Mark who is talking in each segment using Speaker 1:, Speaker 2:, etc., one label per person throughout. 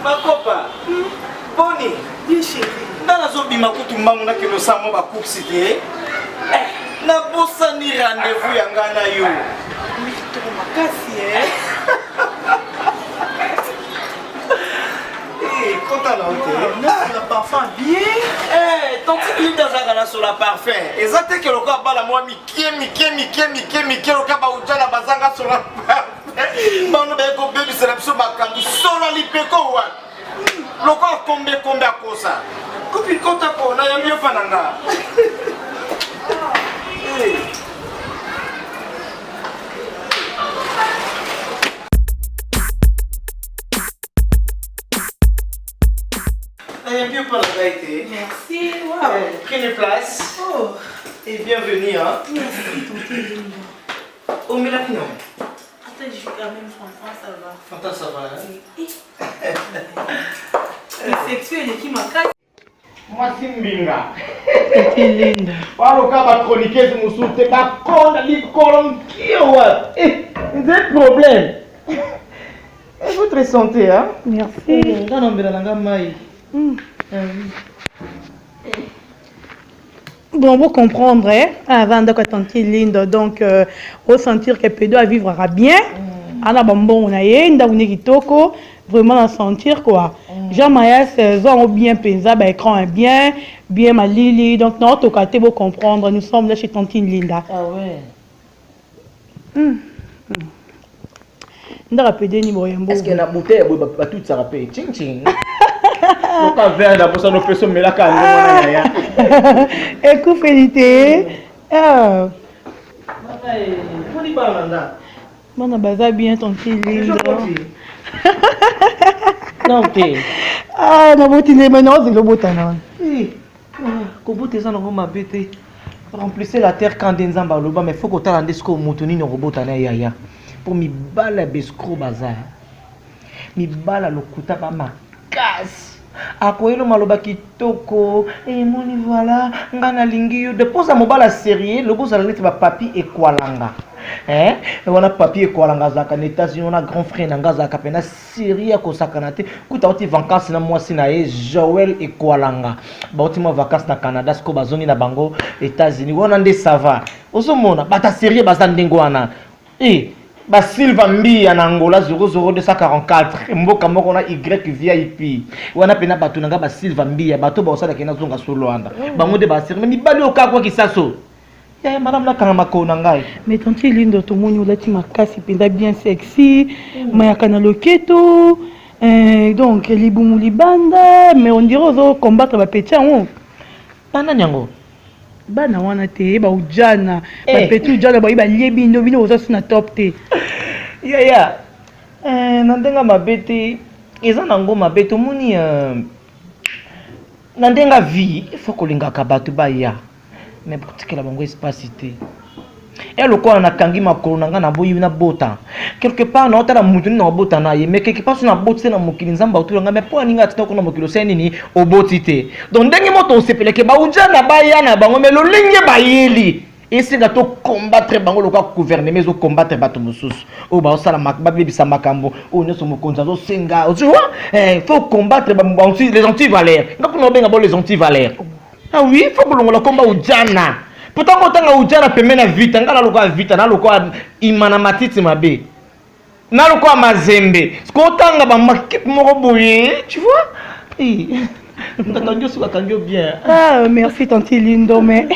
Speaker 1: Ma copa. Boni.
Speaker 2: Bien chérie.
Speaker 1: Dans la zone bimakutu mbamuna que le samo ba coupe na bossa ni rendez-vous yangana yo.
Speaker 2: Mais tu te makasi
Speaker 1: Content là, ok.
Speaker 2: Le parfum bien.
Speaker 1: Tante Linda Zagana sur la parfum. Exactement que le cas bala moi Mickey, le cas baoudjana bazanga sur la parfum. Mano beko baby sélection bakandu solo lipeko wa. Le cas combien à cosa. Coupi compte ko na yamio fananga. Bienvenue pour la vérité.
Speaker 2: Merci. Wow.
Speaker 1: Prenez place.
Speaker 2: Oh.
Speaker 1: Et bienvenue. Hein.
Speaker 2: Merci, tonton Linda.
Speaker 1: Au Mélapino.
Speaker 2: Attends, je suis quand même Fanta, ça va.
Speaker 1: Fanta, ça va.
Speaker 2: Le sexuel qui m'a cassé.
Speaker 1: Moi, c'est Mbinga.
Speaker 2: Tonton Linda.
Speaker 1: Voilà, quand on va chroniquer, je me souviens, je c'est un problème. Et votre santé, hein?
Speaker 2: Merci. Bon, vous comprendre, hein, avant de tante Linda, donc, ressentir que Pédo vivra bien. Ana bonbon, on a vraiment en sentir quoi. Jean-Maya, saison bien pensé, écran bien, bien ma Lily. Donc, notre côté, vous comprendre, nous sommes là chez tante Linda.
Speaker 1: Ah ouais. Est-ce qu'il y a une bouteille à tout ça rappelle? Ching ching. Donc à verre d'abord ça nous fait sommer la canne.
Speaker 2: Écoute Félité. Ah.
Speaker 1: Faut dire pas là.
Speaker 2: Mon abaza bien ton Linda.
Speaker 1: Non OK.
Speaker 2: Ah, na botine maintenant c'est le botana.
Speaker 1: Ko bote ça ngo mabete. Remplissez la terre quand Nzamba loba mais faut que tu landes ce que mutuni no robotana yaya. Pour mi bala bescro bazar. Mi bala lokuta ba makasi. Akoyelo maloba kitoko et moni voilà ngana lingi yo depose mobala sérieux le boss alete ba papi et kwalanga hein wana papi et kwalanga zaka na États-Unis na grand frère nga zaka pena sérieux ko sakana te kuta oti vacances na mwasi na ye Joël et kwalanga ba oti mo vacances na Canada sko bazongi na bango États-Unis wana nde ça va osomona bata sérieux bazandengo wana ba Silva Mbia na Angola 00244 mboka moko na YVIP wana pena bato nanga ba Silva Mbia bato ba osala kena zonga solo anda bango de ba sérieux mais mibali okakwa kisaso ya madame la kanga makona ngai
Speaker 2: mais tante Linda to moni olati makasi penda bien sexy mayaka na loketo donc libumu libanda mais on dirait ozo combattre ba petit on
Speaker 1: bana nyango
Speaker 2: bana wana te ba ujana ba petit ujana ba liebi ndo bino ozo sina top te
Speaker 1: ya nandenga mabete eza nango mabete moni nandenga vie il faut kolinga ka bato ba ya mais pour que la bango espace te et le quoi na kangi makolo nanga na boyi na bota quelque part na otala mutu na bota na ye mais quelque part na bota na mokili nzamba otulanga mais pour ninga tito na mokilo seni ni oboti te donc ndenge moto osepeleke ba ujana ba ya na bango mais lo linge ba yeli esenga to combattre bango loka gouverner mais zo combattre bato mosusu o ba osala makba bebisa makambo o nyoso mokonza zo senga tu vois faut combattre les anti-valeurs ngako no benga bo les anti-valeurs ah oui faut que l'on combat ujana pourtant quand on ujana pembe na vita ngala loka vita na loka imana matiti mabe na loka mazembe ko tanga ba makip moko boye tu vois bien.
Speaker 2: Ah, merci tante Lindo, mais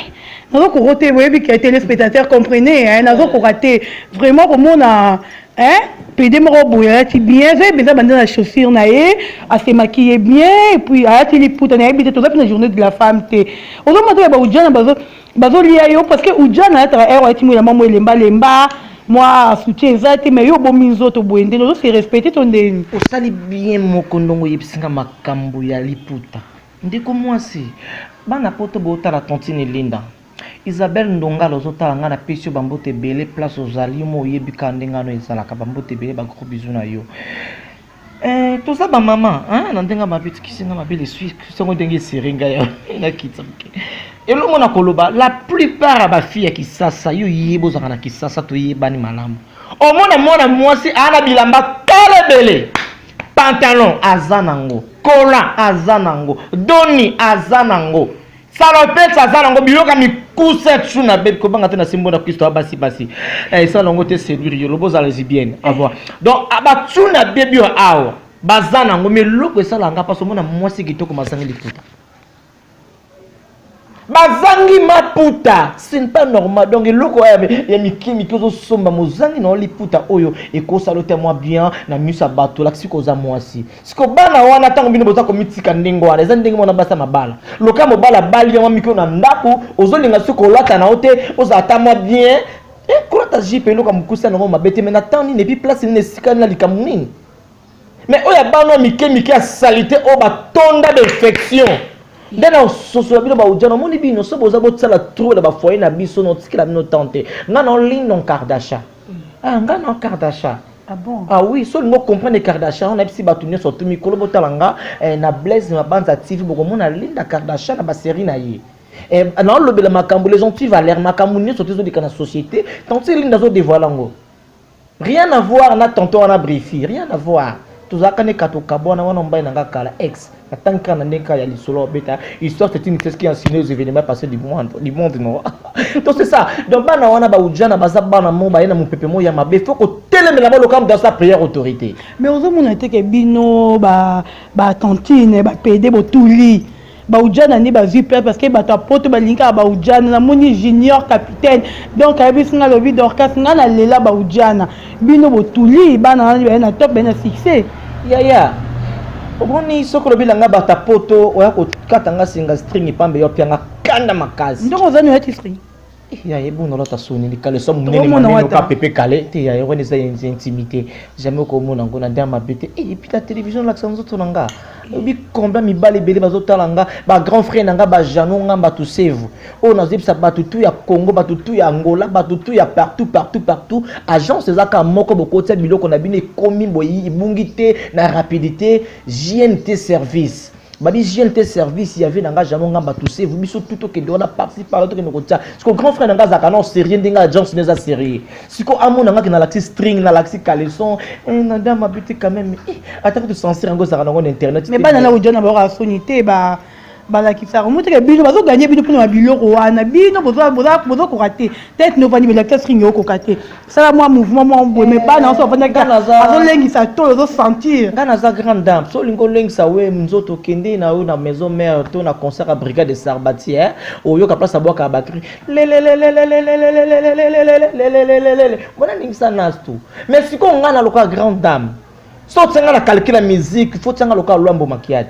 Speaker 2: nous avons raté, vous voyez, que les téléspectateurs comprenez, hein, nous avons raté vraiment comme on a, hein, pédé mon robot, il bien, j'ai besoin de la chaussure, à se maquiller bien, et puis à la poutre, on a habité toute la journée de la femme, on a demandé à Oudjana, parce que Oudjana, lemba, moi, soutien, mais yo bon miso to boende, nous c'est respecter ton deni.
Speaker 1: O sali bien mon kondongo yepsinga makambo ya liputa. Ndeko moi si, bana poto bota la tontine Linda. Isabelle Ndonga lozota nga na pesio bambote belé place aux alliés mo yebika ndenga no ezala ka bambote belé ba gros bisous na yo. Tout ça ba maman, hein, nandenga ma petite kisinga ma belle suisse, songo ndenge seringa ya na kitsamke. Et le monde a koloba, la plupart des filles qui sasa, yo yebo zakana qui sasa to yebani malamu. Au monde moi si ana bilamba kala belé. pantalon azanango, collant azanango, doni azanango, salopette azanango, biloka mi couset chuna bébé ko banga tena simbo na Christo basi basi. Ça longo te séduire yo lobo za lesbienne avoir. Donc aba chuna bébé yo awa, bazanango mais loko ça langa parce que mona mwasi kitoko masangi liputa. Bazangi maputa, ce n'est pas normal. Donc loko ya mikimi kozo somba mozangi na liputa oyo e ko salote moi bien na misa bato la siko za mwasi. Siko bana wana tango bino boza ko mitika ndengo wana eza ndengo mona basa mabala. Loka mobala bali ya mikio na ndaku ozolinga siko lata na ote oza ata moi bien. E ko ta jipe loka mukusa na ngoma bete mais na temps ni nebi place ni sika na likamuni. Mais oya bana mikemi a salité o ba tonda d'infection. Dena soso bino ba ujana moni bino so boza botsala trouver ba foyer na biso no tikila bino tante ngana en ligne non Kardashian ngana en Kardashian
Speaker 2: ah bon
Speaker 1: oui so ngo comprendre Kardashian on a bisi batunye so tumi kolo botalanga na Blaise na banza TV boko mona Linda Kardashian na ba série na ye na lobela makambo les gens tu valeur makambo ni so tezo de kana société tant Linda zo dévoiler ngo rien à voir na tonton on a briefé rien à voir tuzakane katoka bona wana mbaye nanga kala ex atanka na ndeka ya lisolo beta histoire c'est une pièce qui a signé aux événements passés du monde non donc c'est ça donc bana wana ba ujana baza bana mo ba yana mupepe mo ya mabe faut que telemela mo lokam dans sa prière autorité
Speaker 2: mais ozo mona te ke bino ba tantine ba pede botuli ba ujana ni ba vie parce que ba tapoto ba linka ba ujana na moni junior capitaine donc abi singa lobi dorcas nga na lela ba ujana bino botuli bana na top na succès
Speaker 1: ya oboni soko lobila nga bata poto oya ko katanga singa string pambe yo pianga kanda makazi
Speaker 2: ndoko zani ya string
Speaker 1: ya yebu no lota soni ni kale so munene maneno ka pepe kale te ya yone za intimité jamais ko mona ngona ndama bete et puis la télévision la sanzo tonanga obi combien mi bale bele bazotalanga ba grand frère nanga ba jano ngamba to save o na zipsa batutu ya Congo batutu ya Angola batutu ya partout agence ezaka moko bokotsa biloko na bine komi boyi ibungite na rapidité JNT service Babi JNT service, il y avait nanga jano ngamba tout c'est vous biso tout que dona parti par l'autre que nous kotia. Ce que grand frère nanga zaka non sérieux ndenga agence neza sérieux. Ce que amo nanga na laxi string na laxi caleçon nanda mabiti quand même. Attends que sentir ngo zaka na internet.
Speaker 2: Mais bana la ujana ba sonité ba balakisa remonte bino bazo gagner bino pour biloko wana bino bozo ko rater tête no vani la string yo ko rater ça moi mouvement moi mais pas na so vana ka azo lengisa to zo sentir
Speaker 1: ngana za grande dame so lingo lengisa we nzoto kende na na maison mère to na concert à brigade de Sarbati oyo ka place aboka batterie bona lengisa nastu mais siko ngana loka grande dame so tsenga na calculer la musique faut tsenga loka lwambo makiadi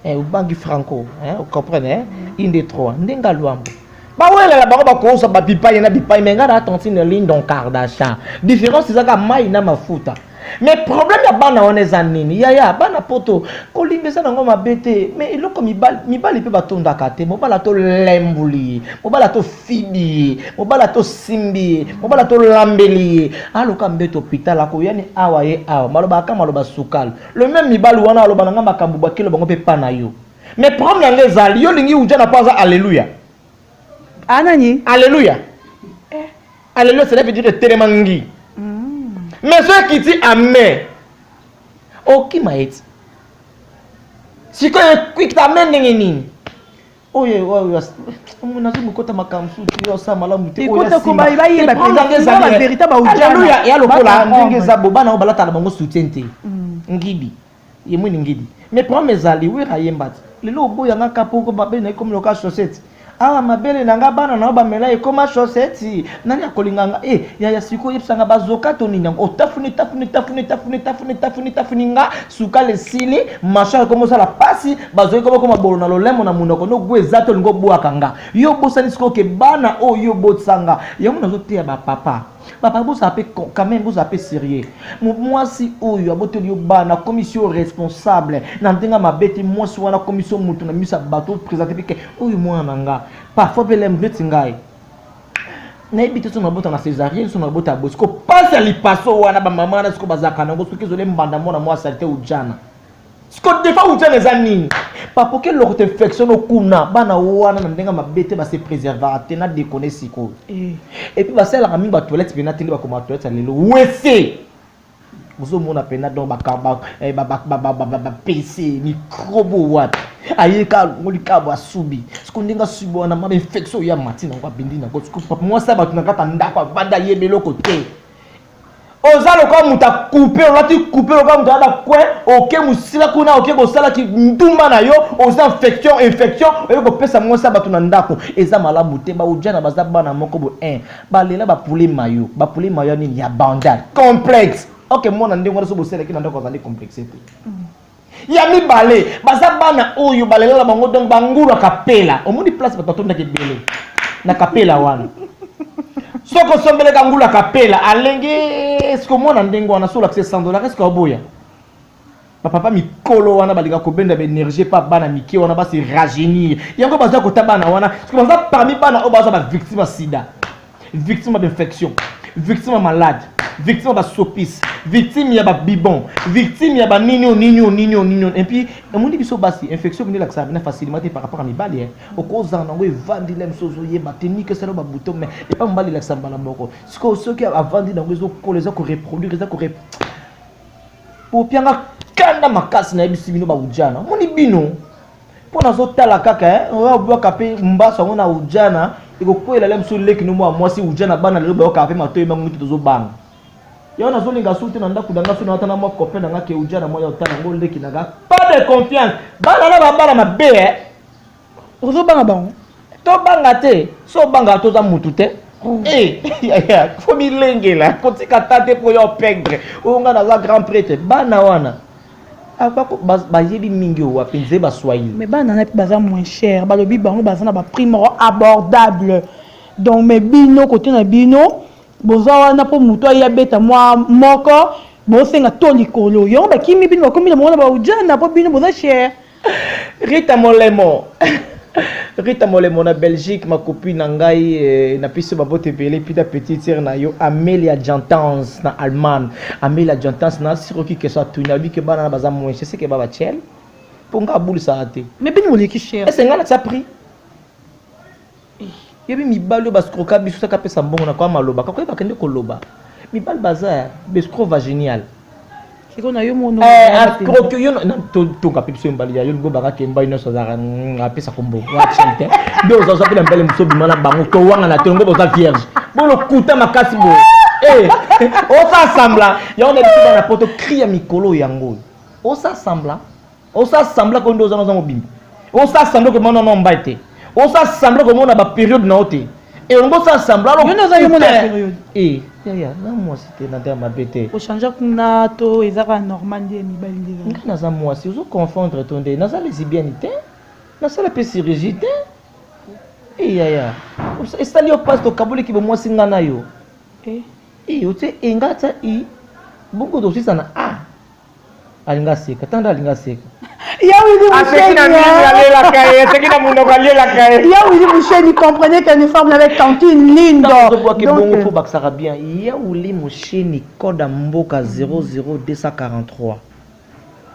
Speaker 1: ubangi franco vous comprenez une des trois ndenga luambo ba wela la ba ko so ba pipa yana pipa mais ngara attention ligne donc Kardashian différence c'est ça mai na mafuta mais problème ya bana on est nini ya bana poto ko limbesa na ngoma bete mais iloko mibali pe batonda kate mobala to lembuli mobala to fibi mobala to simbi mobala to lambeli aloka mbeto hôpital ako yani awa ye awa maloba ka maloba sukal le même mibali wana aloba na ngamba kambu bakelo bango pe pana yo mais problème ya ngezali yo lingi uja na paza alléluia
Speaker 2: anani
Speaker 1: alléluia alléluia ça veut dire teremangi. Mais ceux qui disent Amen, oh qui m'a dit? Si quand quick t'amène n'engeni. Oh yeah, on a vu kota makamsu tu yo sa malamu te.
Speaker 2: Kota ko ba iba ye ba la vérité ba ujana.
Speaker 1: Alléluia, ya lokola ndenge za boba na balata na bango soutiente. Ngidi. Ye mwini ngidi. Mais pour mes alliés, oui rayembat. Le lobo yanga kapo ko ba bene comme le cas chaussette. Ah mabele nanga bana na ba mela e koma chaussette nani akolinganga ya siko yipsanga bazoka to nini otafuni nga suka le sili machin comme ça la pasi bazoka comme bolo na lolemo na munoko no gwezato ngo bwakanga yo bosani siko ke bana o yo botsanga yo mona zo te ba papa vous appelez quand même vous appelez sérieux moi si oyo aboteli yo bana commission responsable na ndenga mabeti moi si wana commission mutu na misa bato présenter que oyo moi nanga parfois belem bleti ngai na ebite so na bota na césarienne so na bota bosco passe ali passo wana ba mama na siko bazaka nango soki zole mbanda mona moi salté ujana siko defa ujana zanini papa que leur infection okuna bana wana na ndenga mabete ba se préserver na déconner siko et puis ba sala kami ba toilette bena tili ba koma toilette lelo wese Vous mon appena donc PC microbo wat. Ayeka ngolika ba subi. Skondinga subo na ma infection ya matina kwa bindi na ko moi ça ba tunaka ndako banda yebelo côté. Ozalo kwa muta couper, on tu couper kwa muta da coin, OK musila kuna OK ko sala ki ndumba na yo, oza infection et ko pesa moi ça ba tuna ndako. Eza malamu te ba ujana baza bana moko bo 1. Ba lela ba poulet mayo ni ya bandade. Complexe. OK moi na ndingo so bo sala ki na ndako za complexité. Ya mi balé, baza bana oyo balela bango donc banguru kapela. Omoni place ba totonda ke belé. Na kapela wana. Soko sombele kangula kapela alenge esko mona ndengo wana sola kse $100 esko aboya papa mikolo wana balika ko benda be énergie pa bana miki wana ba se rajeunir yango baza ko tabana wana esko baza parmi bana o baza ba victime sida victime d'infection victime malade victime ba sopis victime ya ba bibon victime ya ba nini et puis emondi biso basi infection vient la ça vient facilement par rapport à mi bali au cause nango evandi lem sozo ye ba technique ça ba bouton mais et pas mbali la samba na moko ce qui avandi nango zo ko les ko reproduire les ko pour pianga kanda makasi na bisi bino ba ujana moni bino pona zo tala kaka o bwa kape mbasa ngona ujana iko kwela lem so leki no moi si ujana bana lelo ba kape matoyi mangu to banga yo na zolinga suti na ndaku danga suna atana mo copain nga ke ujana mo ya utana ngo leki naga pas de confiance bana na bana mabe
Speaker 2: ozo banga bango
Speaker 1: to banga te so banga to za mutu te faut mi lengela kotika tate po yo perdre o nga na za grand prêtre bana wana akako ba yebi mingi o apenze ba swahili
Speaker 2: mais bana na baza moins cher ba lobi bango baza na ba prix abordable donc mais bino côté na bino bozawa na po muto ya beta moi moko bosenga to likolo yo ba kimi bino bakomi na mona ba ujana po bino boza cher
Speaker 1: Rita Molemo na Belgique ma copine ngai na piso ba bote belé puis ta petite sœur na yo Amelia Jantans na Allemagne Amelia Jantans na siroki que ça tout na bi que bana baza moins je sais que baba chel ponga boule ça até
Speaker 2: mais bino moleki cher
Speaker 1: est-ce ngana ça prix yebi mibalo baskroka biso saka pesa mbongo na kwa maloba kako bakende koloba mibal bazar beskro va génial
Speaker 2: siko na yo mono
Speaker 1: kroko yo to ka pepso mbali ya yo ngo baka kemba ino so zara ngapesa kombo wa chinte do zo pela mbele musobi mala bango to wanga na tongo boza vierge bolo kuta makasi bo o sa sembla ya on a dit na poto cria mikolo yango o sa sembla ko ndo za mobimbi o sa sembla ko mono no mbaite on s'assemble comme on a une période noté et on va s'assembler alors
Speaker 2: on a une période
Speaker 1: là moi c'était dans ma bête
Speaker 2: au changer na to ezaka normal de mibali
Speaker 1: de na moi si vous confondre ton dé na ça lesbianité na ça la pécirigité et ça lui passe au kabuli qui moi singana yo o te engata beaucoup de choses na alinga seka tanda alinga seka
Speaker 2: Vous comprenez qu'elle nous forme avec Tantine Lindo.
Speaker 1: Donc, il faut que ça va bien. Il y a où les moucheni code à Mboka 00243.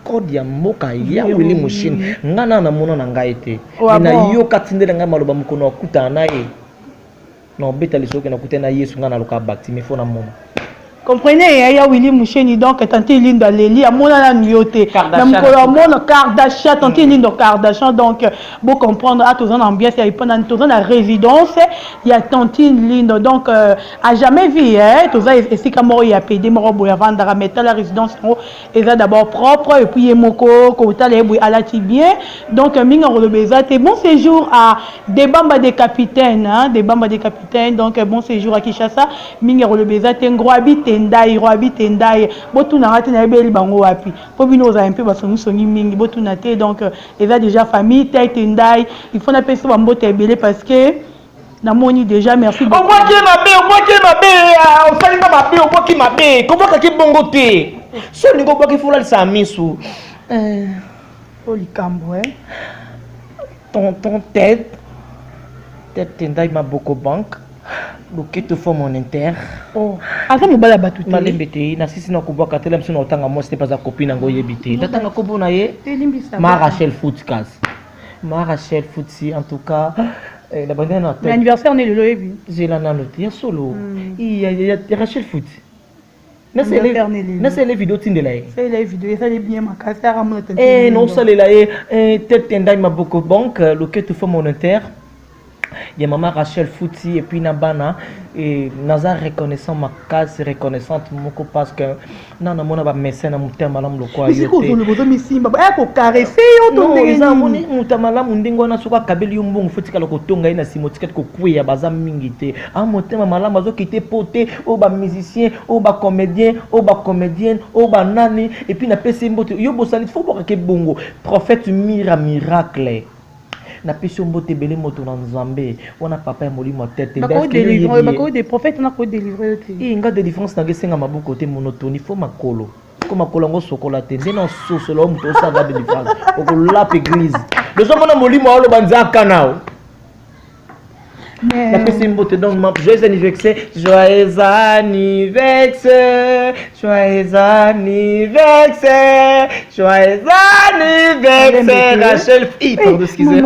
Speaker 1: Code ya Mboka, il y a où les moucheni. Nana na mono na ngaite. Na yo katinde nga maloba mukono kuta na ye. Non, beta lisoke na kuta na yesu ngana loka bakti mais faut na mono.
Speaker 2: Comprenez, il y a Willy Moucheni, donc Tantine Lindo Léli, à mon la nuyoté. Même quand mon Kardashian, Tantine Lindo Kardashian, donc, vous comprendre, à tous en ambiance, il y a pendant tous la résidence, il y a Tantine Lindo, donc, à jamais vu, tout ça, et si comme il y a payé des moraux, avant de mettre la résidence, et ça d'abord propre, et puis il y a Moko, Kota, les bouilles à la tibien, donc, Minga Rolobeza, et bon séjour à des bambas des capitaines, donc, bon séjour à Kinshasa, Minga Rolobeza, Tengro habite. Tendai roabi tendai botu na ngati na ebeli bango wapi po bino za un peu basongi songi mingi botu na te donc eza déjà famille tendai il faut na pesa ba mbote ebele parce que na moni déjà merci beaucoup.
Speaker 1: On voit qui on fait pas mabe on voit qui mabe comment ka ki bongo te so ningo boki fula sa misu
Speaker 2: olikambo
Speaker 1: ton tête tendai ma boko banque le qui te forme en inter
Speaker 2: asa mobala batu te
Speaker 1: malembete na sisi na kubaka tele msuna otanga mo c'était pas sa copine ngo yebite tatanga kobo na ye ma Rachel Footcast ma Rachel Footsi en tout cas la bonne note
Speaker 2: l'anniversaire on est le loyebi
Speaker 1: j'ai la note ya solo il y a Rachel Foot c'est les vidéos tindela ye.
Speaker 2: C'est les vidéos, ça les bien ma casse à mon tante.
Speaker 1: Non ça les là tête tendai ma beaucoup banque le que tu fais monétaire. Il y a maman Rachel Fouti et puis Nabana et Naza reconnaissant ma case reconnaissante moko parce que non non mona ba médecin na mutema malam lo kwa yote.
Speaker 2: C'est quoi le bozo misimba ba ko caresser yo to
Speaker 1: ndenge ni moni mutema malam ndingo na suka kabeli yumbongo futika lo kotonga ina simotika ko kuya baza mingi te a mutema malam bazo kité poté o ba musicien o ba comédien o ba comédienne o ba nani et puis na pesi mbote yo bosali faut pas que bongo prophète miracle na pesi mbote belé moto na Nzambe on a papa molimo tête
Speaker 2: bako des prophètes on a ko délivrer te
Speaker 1: et nga délivrance na gesenga maboko te monotonie faut makolo comme makolo ngo sokola te ndena sosolo mto sa ga délivrance oko la église le jour mona molimo alo banza kanao la pesi mbote donc joyeux anniversaire joyeux anniversaire joyeux anniversaire joyeux anniversaire Rachel pardon excusez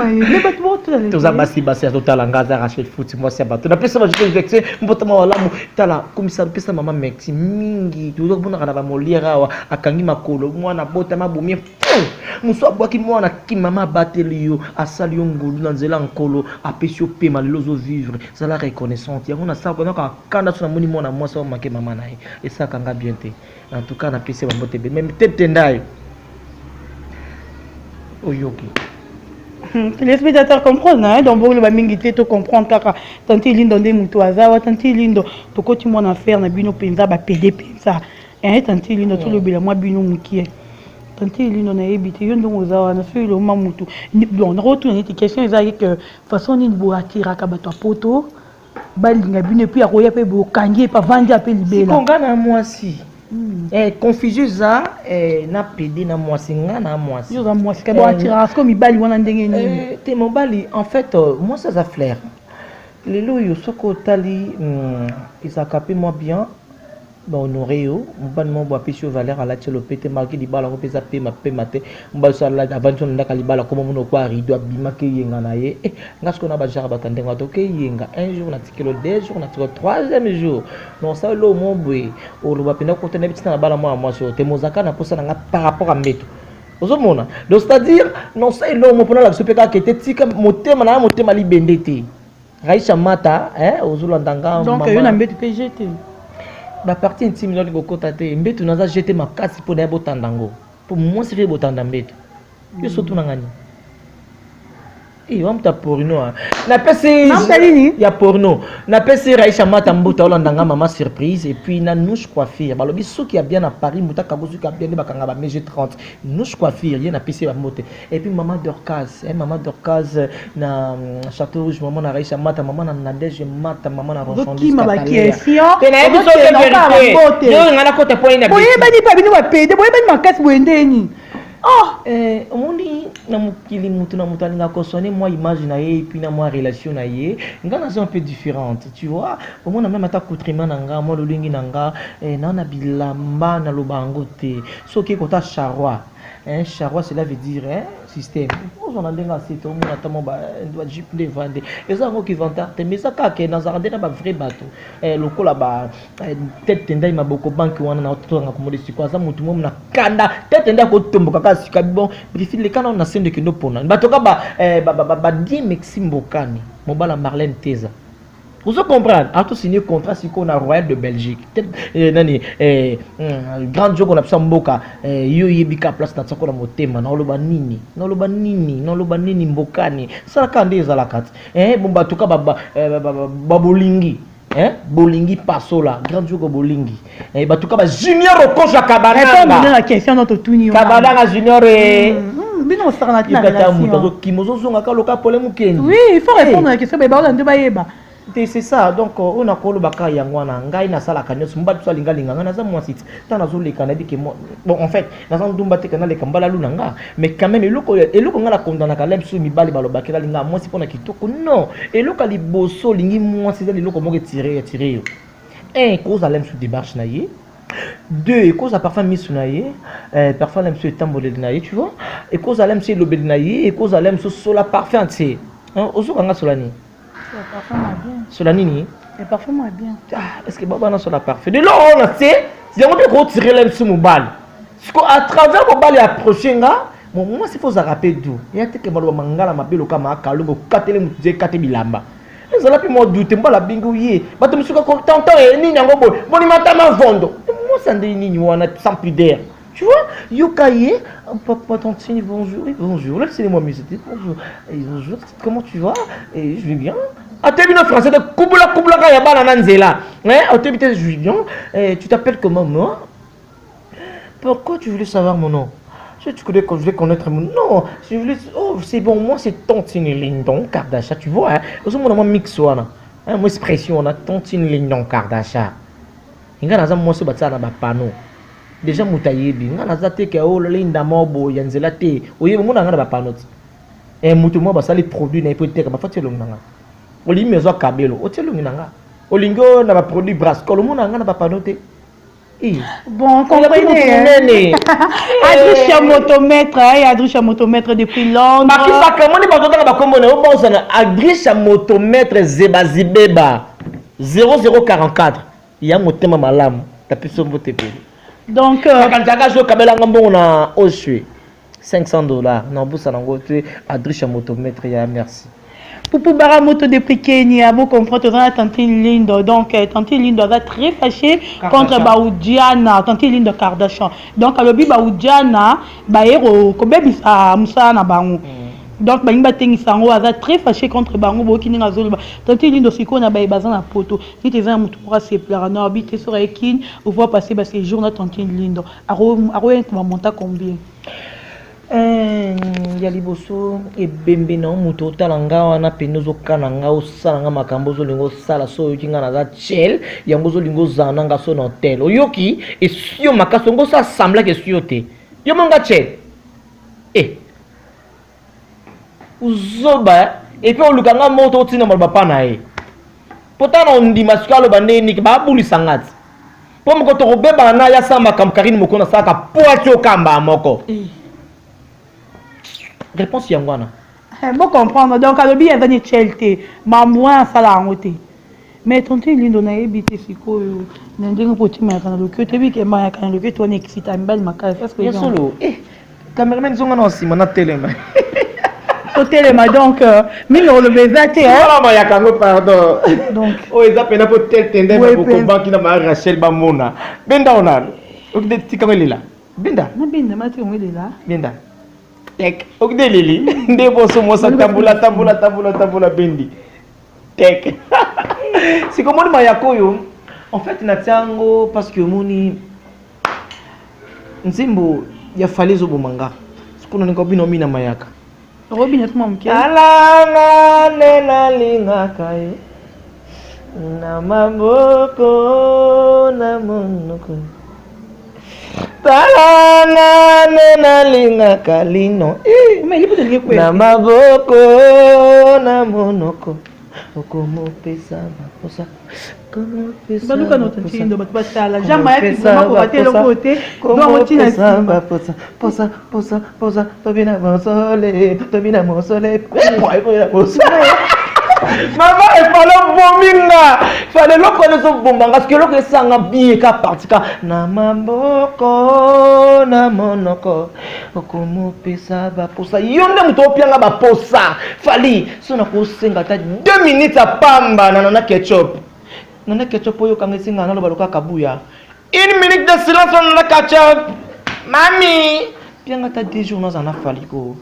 Speaker 1: tous abasi basi total ngaza Rachel Fouti moi c'est bato na pesa joyeux anniversaire mbota mawalamu tala komisa pesa mama merci mingi toujours bona kana ba moliera wa akangi makolo mwana bota mabumie muso abwaki mwana ki mama bateli yo asali yo ngulu na nzela nkolo apesi yo pema lozo vivre ça la reconnaissante yango na sa pendant ka kanda so na moni mwana mwasa o make mama na ye et ça kanga bien te en tout cas na pesi ba mbote be même tête tendayo oyoki
Speaker 2: les spectateurs comprennent hein donc vous le ba mingi te to comprendre kaka tanti lindo nde mutu azawa tanti lindo to koti mona faire na bino penza ba pd penza hein tanti lindo to le bila moi bino mukie tanti lindo na ebité yo ndongo zawa na so lo mamutu bon na retour na question ezali que façon ni bo atira ka bato poto balinga bino puis akoya pe bo kangi pa vandi apé libela
Speaker 1: konga na mwasi confusion za na pd na mwasi nga na mwasi
Speaker 2: yo za mwasi ka bo atira comme ibali wana ndenge ni
Speaker 1: te mobali en fait moi ça flair lelo yo soko tali isakapi moi bien ba honoré yo mbani mo ba pisio valeur ala tshelo pete marqué di bala ko pesa pe mate mba sala avantion ndaka libala ko mo no kwa rido abima ke yenga na ye ngasko na ba jara batande ngato ke yenga un jour na tikelo deux jours na tikelo troisième jour non ça lo mo bwe o lo ba pena ko tena bitina na bala mo so te mozaka na posa nga par rapport à mbeto ozomona donc c'est-à-dire non ça lo mo pona la sopeka ke te tika motema na motema libendete Raisha Mata ozulanda
Speaker 2: donc yo na mbeto pe jeté
Speaker 1: la partie intime de l'Igokota, mbetu naza jeté ma casse pour des botandango. Pour moi, c'est des botandambet. Je suis tout nangani. Et on t'a porno. Na PC, il y a porno. Na PC Raisha Mata mbota olandanga maman surprise et puis na nouche coiffure. Balobi sou qui a bien à Paris, muta kabosu qui a bien bakanga ba meje 30. Nouche coiffure, y na PC ba mote. Et puis maman Dorcas, maman Dorcas na Château Rouge, maman na Raisha Mata, maman na Nadège Mata, maman na Rochon.
Speaker 2: Qui m'a baqué si on.
Speaker 1: Tena biso ke vérité. Yo ngana kota point na.
Speaker 2: Boye bani pa bino ba pede, boye bani makasi boendeni.
Speaker 1: Oh, omoni na mukili mutu na mutani nga kosone moi image na ye et puis na moi relation na ye ngana c'est un peu différente tu vois au moins même ata coutrement na nga moi lolingi na nga na bilamba na lobango te soki kota charroi charroi cela veut dire système on a denga c'est au moins ata mo ba doit jeep de vendre et ça qui vanta te mais ça ka ke na zarande na ba vrai bateau lokola ba tête tenda ma boko banque wana na to nga komodi sikwa za mutu mom na kanda tête tenda ko tomboka ka sika bon brief le kana na sende ke no pona batoka ba di meximbokani mobala Marlène Teza. Vous comprenez? A tout signé contrat si qu'on a Royal de Belgique. Nani grand jour qu'on a besoin mboka yo yebika place na tsako na motema na loba nini mbokani ça quand des à la carte bon batuka bolingi bolingi pasola grand jour ko bolingi batuka ba junior okoja kabananga
Speaker 2: la question notre tuni
Speaker 1: kabananga junior
Speaker 2: bino sarana na relation
Speaker 1: kimozo zonga ka loka pole mukeni
Speaker 2: oui il faut répondre à la question ba nde ba yeba.
Speaker 1: C'est ça, donc on a collé baka yangwana ngai na sala kanyos mbatu so linga linga na za mwasiti tana zo leka na dike bon en fait na za ndumba te kana leka mbala lunanga mais quand même eloko ngala kondana ka lemsu mibali balobaki la linga mwasi pona kitoko non eloko liboso lingi mwasi za eloko moke tirer yo cause à lemsu démarche na ye deux cause à parfum mis na ye parfum lemsu tambolé na ye tu vois et cause à lemsu lobel na ye et cause à lemsu sola parfum tu ozo nga solani
Speaker 2: le parfum est bien.
Speaker 1: Cela nini?
Speaker 2: Le parfum est bien.
Speaker 1: Ah, est-ce que Baba n'a sur la parfum? De l'eau on a yango mpe kotirer la biso mobali siko à travers mobali approché nga moi c'est faut za rappeler d'où ya te ke maloba mangala mabelo kama akalungo katele mutuje kate bilamba ezala pi mo doute mbala bingu ye bato misuka ko tonton e nini yango boy boni matama vondo moi ça ndé nini wana sans pudeur tu vois yukaye papa tantine bonjour oui bonjour là c'est moi mais c'était bonjour et bonjour comment tu vas et je vais bien atebino français de kubula ka ya bana nanzela hein atebite je vais bien tu t'appelles comment moi pourquoi tu voulais savoir mon nom tu connais quand je vais connaître mon non je voulais oh c'est bon moi c'est Tantine Lindon Kardashian tu vois hein aussi mon nom mix wana hein moi expression on a Tantine Lindon Kardashian inga naza moi so batsa na ba panneau déjà mutayebi nga naza te ke o linda mobo yanzela te oye mo na nga ba panneau et mutu mo ba sali produit na ipo te ka ba fati longa nga oli mezo kabelo o te longa nga olingo na ba produit brascol mo na nga na ba panneau te.
Speaker 2: Bon, comprenez. Adriche motomètre, Adriche motomètre depuis Londres.
Speaker 1: Maki sacrément ni bato na komone o bonsa na Adriche motomètre Zebazibeba 0044. Ya motema malamu tapiso mbote pe.
Speaker 2: Donc
Speaker 1: quand jaga jo kabela ngombo na Oshwe $500 na bourse na ngote Adriche motomètre ya merci.
Speaker 2: Pour Baramoto de Kenya, à vous comprendre, Tantine Lindo. Donc, Tantine Lindo va très fâché contre Baoudiana, Tantine Lindo Kardashian. Donc, à l'objet Baoudiana, Baero, Kobebi à Moussa Nabango. Donc, Baimba Tengisango va très fâché contre Bango, Bokini Nazolo. Tantine Lindo Siko na Baibazan à Poto. Si tu es un moutoura, c'est plein. Non, habité sur Ekin, on voit passer ces jours dans Tantine Lindo. Arouen, tu vas monter combien?
Speaker 1: Ya liboso ebembe na muto talanga wana penozo kananga osala nga makambo zolingo sala so yoki nga naza chel yango zolingo zana nga so na hotel oyoki esio makaso ngo sa sembla que esio te yo monga chel uzoba et puis olukanga moto tina malba pana e potana ondima sikalo bandeni ba bulisa ngati po moko to beba na ya sama kam karini moko na saka poati okamba moko. Réponse Yangwana.
Speaker 2: Bon comprendre. Donc, à l'objet, il y a des cheltes. Mais moi, ça l'a noté. Mais tonton Lindo na ebité siko ndenge poti ma kana le que tu bi ke ma kana le que tu on excite un bel makala parce que
Speaker 1: solo cameraman zonga na sima na telema
Speaker 2: au telema donc mimi le bezate
Speaker 1: hein ma yakango pardon
Speaker 2: donc
Speaker 1: o ezape na po tel tende na ko banki na ma Rachel Bamona benda onana o de tikamelela benda
Speaker 2: na benda mati omelela
Speaker 1: benda tek o de lili ndebo so mo sa tambula bendi tek c'est comme moi yakoyo en fait na tiango parce que moni nzimbo ya falezo bomanga sikuna ningo bino mina mayaka
Speaker 2: robina tuma mke
Speaker 1: alanga nena linga kai na maboko na monoko talanga nena linga kalino na maboko na monoko como pesa baposa como pesa
Speaker 2: baluka no tantindo batala jamais é que vraiment pour bater le côté
Speaker 1: como pesa baposa posa tobina mosole maman il fallait vominga fallait le connaître bomba parce que le que sanga bien ka partika na maboko na monoko como pesa baposa yonde mutopianga baposa fali sona ko senga ta 2 minutes a pamba na ketchup oyo kanga singa na lo baloka kabuya 1 minute de silence na ketchup mami pianga ta 2 jours na fali ko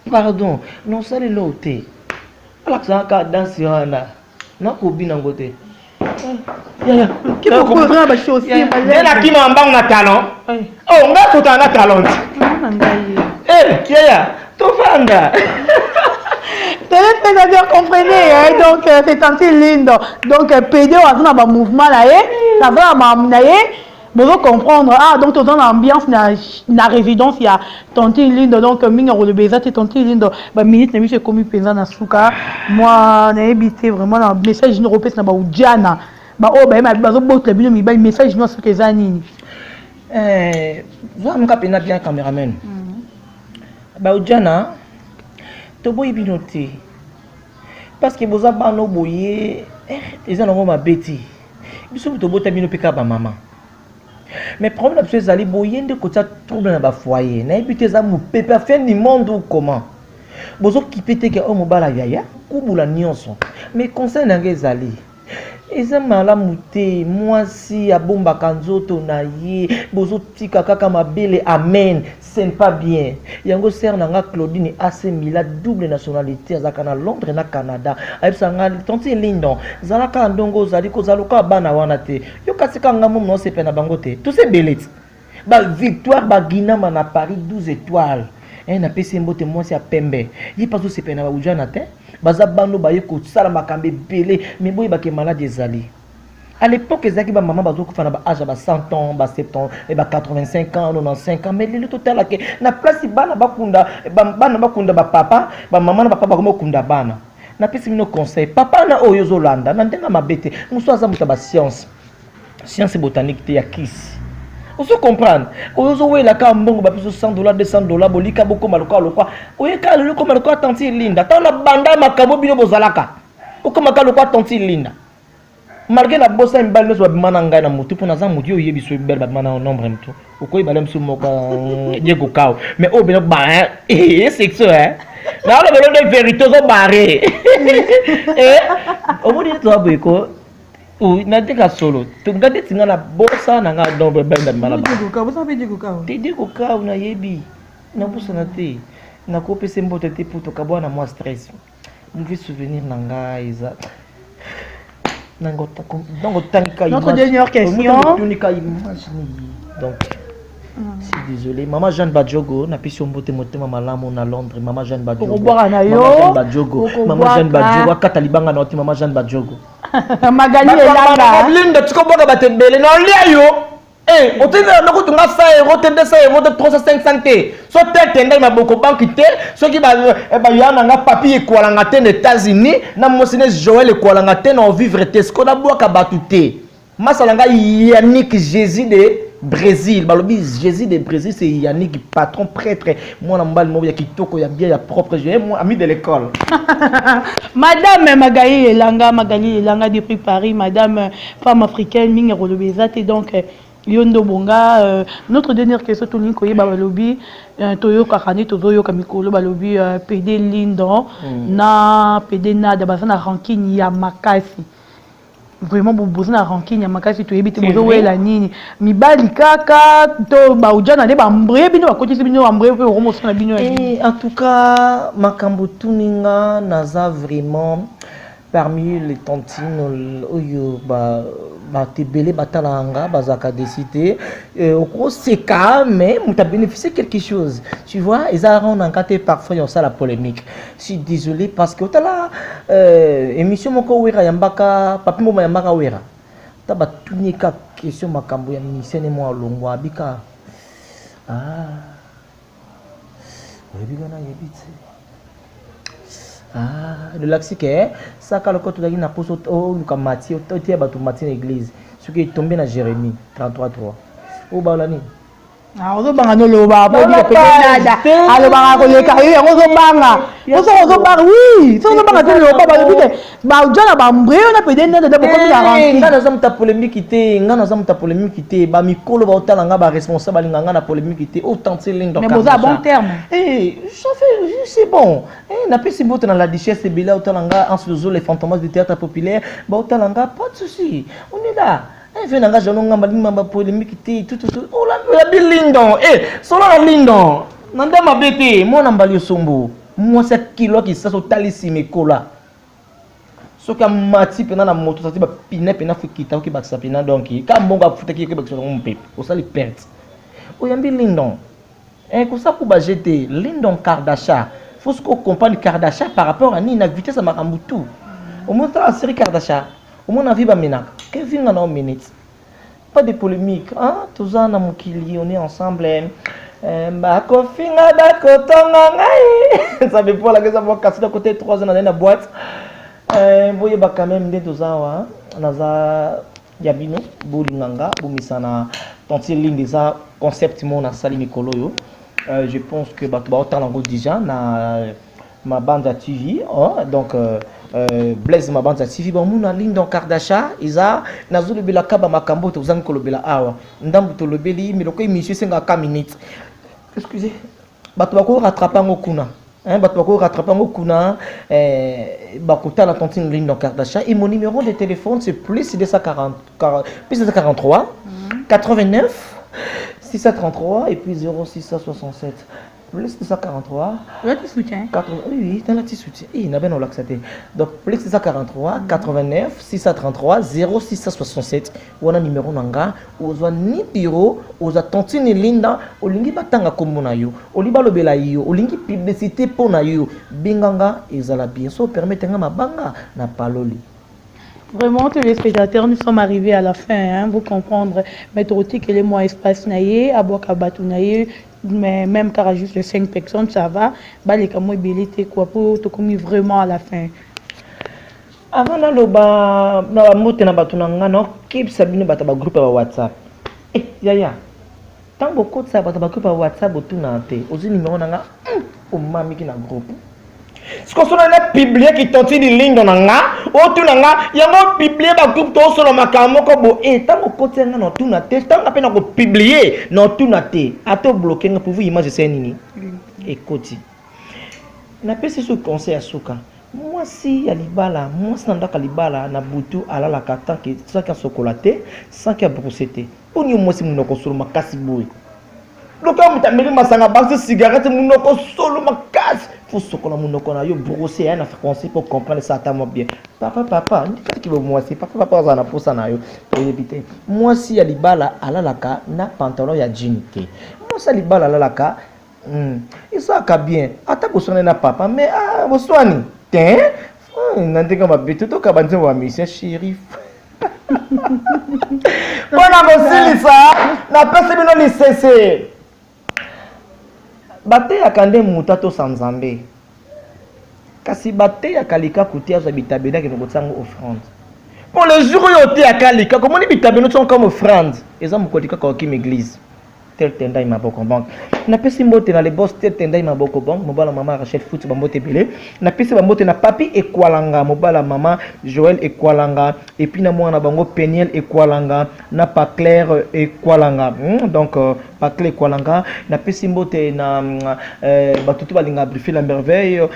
Speaker 1: pardon non ça les loté alaxa ka danse wana na ko bina ngote ya
Speaker 2: qui peut comprendre ba chose aussi
Speaker 1: na ki mambang na talent oh nga to na talent ya to fanda
Speaker 2: téléspectateurs comprenez hein donc c'est Tantine Lindo donc PD on a un mouvement là ça va na vous comprendre ah donc dans l'ambiance na résidence il y a Tantine Lindo donc minga le beza c'est Tantine Lindo ba minute na mi c'est comme penza na suka moi na habité vraiment na message no repès na ba ujana ba o ba ma bazo botla bino mi ba message no suka za nini
Speaker 1: vous m'ka pena bien cameraman ba ujana to boy binoté parce que boza bano boye ezana ngoma beti biso to bota bino peka ba maman Mais problème absolu ezali boyende kotia trouble na ba foyer. Na ebité za mu pepe fin du monde ou comment. Bozo kipete ke o mobala yaya kubula nyonso. Mais conseil na ngezali. Eza malamu te mwasi abombaka nzoto na ye bozo tika kaka mabele amen ce n'est pas bien yango ser nanga Claudine AC Mila double nationalité azaka na Londres na Canada ayebisanga tonti Lindon zalaka ndongo zali kozaloka bana wana te yo kasika nga momo no sepe na bango te tout c'est belete ba victoire ba Guinama na Paris 12 étoiles na pesi mbote mwasi ya pembe yi paso sepe na ba ujana te baza bando baye ko sala makambe belé mais boy ba ke malade ezali à l'époque ezaki ba maman bazo ko fana ba âge ba 100 ans ba 70 ans et ba 85 ans 95 ans mais le total ke na place bana bakunda bana bakunda ba papa ba maman na papa ba ko kunda bana na pesi mino conseil papa na oyo zolanda na ndenga mabete muso aza muta ba science botanique te ya kiss. On se comprend. On se voit la carte mbongo ba plus $100 $200 bolika boko maluka lokwa. Oye ka le ko maluka tanti linda. Ta la banda makabo bino bozalaka. Oko makalo tanti linda. Malgré la bossa mbal so bimana ngai na mutu pona za mutu oyebi so bel ba mana nombre mtu. Oko ibale msu moka Diego Kao. Mais o bino ba c'est ça hein. Na le belo de vérité zo barré. Au bout de toi beko oui, n'a solo. Tu regardes tinga na bossa na nga dombe benda mala ba. Te digo ka na yebi. Na bossa na te. Na ko pese mbote te pour to kabwa na moi stress. Mauvais souvenir na nga iza. Nangota donc tanka.
Speaker 2: Notre dernière question.
Speaker 1: Donc je suis désolé. Maman Jeanne Badjogo n'a pisi mbote motema malamu na Londres. Maman Jeanne Badjogo. Maman Jeanne Badjogo. Maman Jeanne Badjogo katalibanga na Maman Jeanne Badjogo.
Speaker 2: Magali elanga
Speaker 1: linda tikoboka batembele na lia yo otenda na kutunga €100 tende €100 de 300 te so tende maboko banki te soki ba yana nga papier ko langa te aux États-Unis na mosine Joël ko langa te na vivre te sko na bwaka batu te masalanga Yannick Jésus de Brésil balobi Jésus de Brésil c'est Yannick patron prêtre moi na mbali mo ya kitoko ya bien ya propre j'ai moi ami de l'école.
Speaker 2: Madame Magali Elanga depuis Paris, Madame femme africaine mingi rolobezate donc Yondo Bonga notre dernière question to link koyeba balobi toyo kakane tozo yo kamikolo balobi PD Lindon na PD Nada basana ranking ya makasi vraiment bobozi na ranking ya makasi to yebite bozo wela nini mibali kaka to ba ujana de ba mbre bino ba kotisi bino mbre pe romo sona bino
Speaker 1: en tout cas makambo tuninga naza vraiment parmi les tontines oyo ba tebele batalanga bazaka décider au gros c'est cas mais on t'a bénéficié quelque chose tu vois ils ont enquêté parfois on ça la polémique je suis désolé parce que là émission moko wera yambaka papi mo yambaka wera ta ba tunika question makambo ya misene mo longwa bika bika na yebite le laxique ça quand le côté de la pose au Lukamati au tiers bateau matin l'église ce qui est tombé dans Jérémie 33:3 au balani
Speaker 2: ozo banga no loba po di ko nada alo banga ko le kayo ozo banga oui so ozo banga te loba ba bide ba ujana ba mbreo na pede nada da ko mi arrange
Speaker 1: ngana za muta polémique te ngana za muta polémique te ba mikolo ba otala nga ba responsable ngana na polémique te autant c'est ligne donc
Speaker 2: mais boza bon terme
Speaker 1: ça fait c'est bon na pesi bote na la duchesse Bella otala nga en sous les fantômes du théâtre populaire ba otala nga pas de souci on est là fait nanga jano ngamba limamba polémique tout oh la bilindon solo la lindon nanda mabete mona mbali sombo moi sa kilo qui ça so talisi mekola so ka mati pena na moto ça ba pina fukita ki bakisa pina donc ka mbonga futa ki bakisa ngompe o sali perte o yambi lindon ko ça pour ba jeter lindon Kardashian faut qu'on comprenne Kardashian par rapport à ni na vitesse à makambutu au moins la série Kardashian au moins na vie ba menaka Kevin en 1 minute pas de polémique hein tout ça na mokili on est ensemble ba kofinga da kotonga ngai ça veut pas la que ça va casser de côté 3 ans dans la boîte voyez ba quand même tout ça wa naza yabino bolinganga bomisana tonti ligne déjà concept mon na sali mikolo yo je pense que ba autant lango déjà na ma bande à TV, hein, donc Blaise ma bande à TV, bon mon ligne dans Kardasha, isa nazo le bela kaba makambo to zang ko le bela awa, ndambu to le beli mais loko monsieur 5 minutes. Excusez. Bato bako rattraper ngo kuna. Hein, bato bako rattraper ngo kuna bakota la tontine ligne dans Kardasha et mon numéro de téléphone c'est plus 243 89 633 et puis 0667 plus 243
Speaker 2: Là, tu soutiens.
Speaker 1: 80, oui, dans la petite soutien. Il n'a pas l'accepté. Donc, plus 243 89 633 0667. On a numéro nanga. On a ni bureau. On a tontine linda. On lingi batanga komona yo. On liba lobela yo. On lingi publicité pona yo. Binganga ezala bien. So permettre nga mabanga na paloli.
Speaker 2: Vraiment, tous les spectateurs, nous sommes arrivés à la fin, hein, vous comprendre. Mais aussi que les mois espace naïe, à Boakabatou naïe, mais même car juste les 5 personnes, ça va. Bah, les camots ébélité, quoi, pour te commis vraiment à la fin.
Speaker 1: Avant na loba, na mote na batu na ngano, keep sabine bata ba groupe ba WhatsApp. Eh, yaya. Tant beaucoup de ça bata ba groupe ba WhatsApp botu na te. Ozi numéro na nga, o mami ki na groupe. Ce qu'on a publié qui tente des lignes dans nga, ou tout nga, y a un publié ba groupe to solo makamo ko bo et tant ko côté nga non tout na te, tant appena ko publier non tout na te. Ato bloquer nga pour vous image c'est nini. Écoute. Na pese ce conseil à Souka. Moi si ya libala, moi si nanda ka libala na butu ala la katan ki sans ka sokolaté, sans ka brosseté. Pour nous moi si mon ko solo makasi boy. Donc quand mutameli masanga baxe cigarette mon ko solo makasi. Faut sokola mon ko na yo brosser na français pour comprendre ça tellement bien. Papa, ni fait que moi c'est papa za na posa na yo pour éviter. Moi si ya libala ala la ka na pantalon ya jean te. Moi si libala ala la ka ça ka bien. Ata ko sona na papa mais ah bo swani. Tiens, nandika mabitu to ka banze wa mission shérif. Bona bosilisa na pesa bino ni cesse. Bate ya kande mutato sanzambe. Kasi bate ya kalika kutia za bitabeda ke ngotsango offrande. Pour le jour yo te ya kalika, comment ni bitabeda sont comme offrande. Eza mukotika kwa kim église. Tel tenda ima boko bank. Na pesi mbote na le boss tel tenda ima boko bank, mobala mama Rachel Foot bambote belé. Na pesi bambote na papi ekwalanga, mobala mama Joël ekwalanga et puis na mwana bango Peniel ekwalanga, na pa Claire ekwalanga. Donc pa Claire ekwalanga, na pesi mbote na batutu balinga briefer la merveille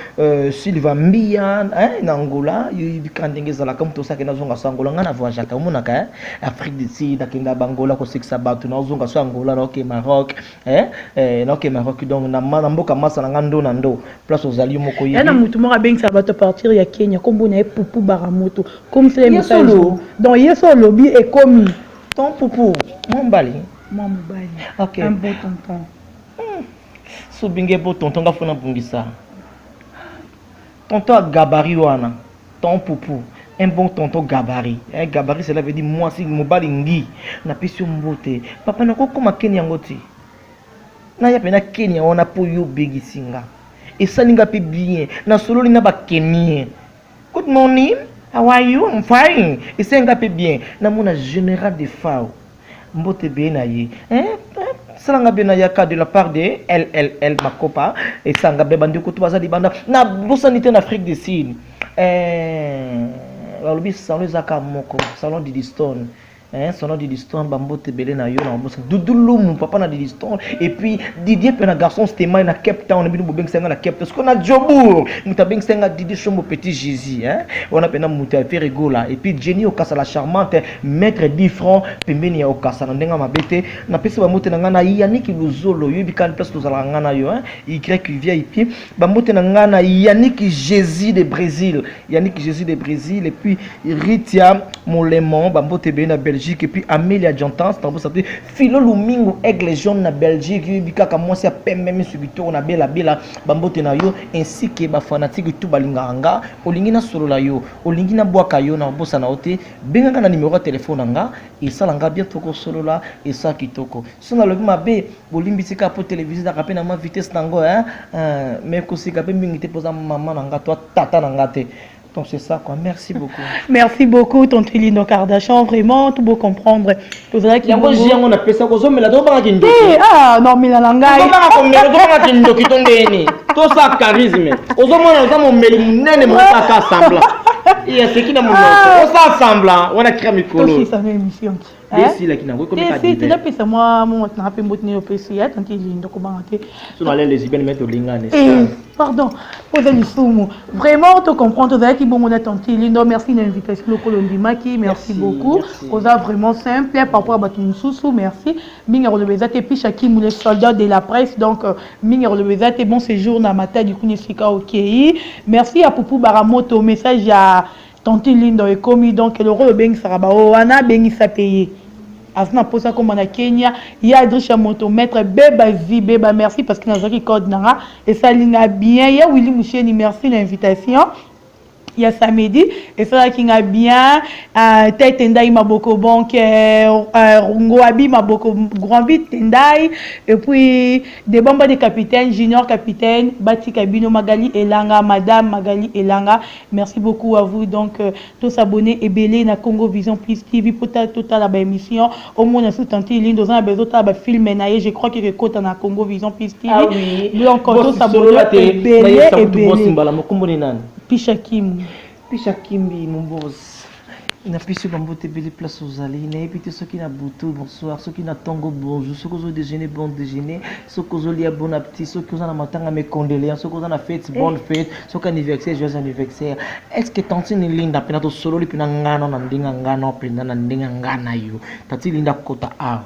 Speaker 1: Sylvain Mbia na Angola, yu kandengeza la comme tout ça que na zonga sangola ngana voyage ka monaka Afrique du Sud akinda bangola ko seksa batu na zonga so Angola na Maroc donc Maroc donc na mboka masa na ngando na ndo place aux alliés moko yi
Speaker 2: na mutu moko bengi ça va te partir ya Kenya comme na pupu baramoto comme c'est le message donc yeso lobby est commis
Speaker 1: ton pupu mon bali
Speaker 2: OK un beau tonton
Speaker 1: so binge beau tonton ga fona bungisa tonton gabarit wana ton pupu un bon tonton gabarit. Un gabarit, cela veut dire moi si mon balingi na pisio mbote. Papa na ko koma Kenya ngoti. Na ya pena Kenya wana po yo bigi singa. Et ça ninga pe bien. Na solo linga ba Kenya. Good morning. How are you? I'm fine. Et ça ninga pe bien. Na mona général de FAO. Mbote be na ye. Salanga bena yaka de la part de LLL Makopa et sanga be bandi ko tubaza di banda na bosanité en Afrique du Sud. Alobi salon zaka moko salon de Didiston salon de Didiston bambote belé na yo na bosa Doudou mon papa na Didiston et puis Didier pe na garçon c'était na Cape Town bino bobeng senga na Cape Town qu'on a Jobour muta beng senga Didi Chombo petit Jésus on a pena muta fait rigola et puis Jenny Okasa la charmante maître 10 francs pembeni ya Okasa na ndenga mabete na pesi bamote na ngana Yannick Luzolo yo bikan place to zala ngana yo y vient et puis bamote na ngana Yannick Jésus de Brésil et puis Ritia Molemon bambote be na Belgique et puis Amélia Jantans tambo ça Philo Lumingo Aigle Jaune na Belgique bika ka mwasi pembe subito na bela bambote na yo ainsi que ba fanatique tout balinganga olingi na solo la yo olingi na bwaka yo na bosa na ote benga na numéro de téléphone nga et ça langa bientôt ko solo la et ça kitoko sona lobi mabe bolimbisika po télévision na kapena ma vitesse nango mais ko sika pe mingi te poza mama nanga to tata nanga te Donc c'est ça quoi, merci beaucoup.
Speaker 2: Merci beaucoup, tonton Lindo Kardashian, vraiment, tout beau comprendre. Vous avez qui
Speaker 1: yango j'ai on appelle ça kozo mais la do ba kindo.
Speaker 2: Ah non, mais la langaille.
Speaker 1: Ko ba ko melo do ba kindo kitongeni. To ça charisme. Ozo mona ozo mo meli munene mo ka semblant. Il y a ce qui n'a mon nom. On s'assemble, on a créé mikolo.
Speaker 2: C'est ça même émission.
Speaker 1: Desi la kina ko comme ça.
Speaker 2: Si tu n'as pas moi mon na pe mbotni au PC tant qu'il lindo ko banté.
Speaker 1: Sur les lesbiennes mettre au lingane.
Speaker 2: Pardon, vous allez soumo. Vraiment te comprendre vous avez qui bon on a tenté lindo merci l'invitation le Kolondimaki, merci beaucoup. Vous avez vraiment simple par rapport à Batun Sousou, merci. Minga le bezate puis Chakim les soldats de la presse donc minga le bezate bon séjour na mata du Kunisika OK. Merci à Poupou Baramoto message à Tanti Lindo et commis donc le rôle bengi sarabao wana bengi sa payé. Asna posa comme na Kenya, il y a Adrisha Moto maître beba zi beba merci parce que nazaki code nanga et ça linga bien. Il y a Willy Moucheni merci l'invitation. Il y a samedi et ça qui a bien tête tendai maboko banque Ngoabi maboko grand vite tendai et puis des bombes de capitaine junior capitaine Bati Kabino Magali Elanga madame Magali Elanga merci beaucoup à vous donc tous abonnés et belé na Congo Vision Plus TV pour toute la émission au moins sous tanti ligne dans un besoin de film naie je crois que côté na Congo Vision Plus TV donc tous abonnés et belé Pichakim.
Speaker 1: Pichakimbi, mon boss. Il n'a plus sur Bambote Belle place aux allées. Il n'a pas ceux qui n'a boutou, bonsoir. Ceux qui n'a tango, bonjour. Ceux qui ont déjeuné, bon déjeuner. Ceux qui ont lié, bon appétit. Ceux qui ont un matin à mes condoléances. Ceux qui ont fête, bonne fête. Ceux qui ont anniversaire, joyeux anniversaire. Est-ce que tant que Linda Penato solo, il peut n'angano, n'andinga ngano, prenda n'andinga ngana yo. Tati Linda Kota A.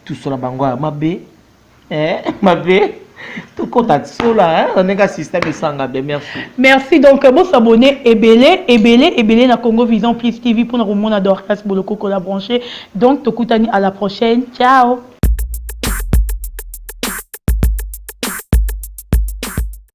Speaker 1: Tout sur la bangwa. Ma bé. Ma bé. Tout contact sur là, on est un système de sang. Merci.
Speaker 2: Merci donc bon s'abonner et belé na Congo Vision Plus TV pour nous remonter à Dorcas Boloko la brancher. Donc Tokutani à la prochaine. Ciao.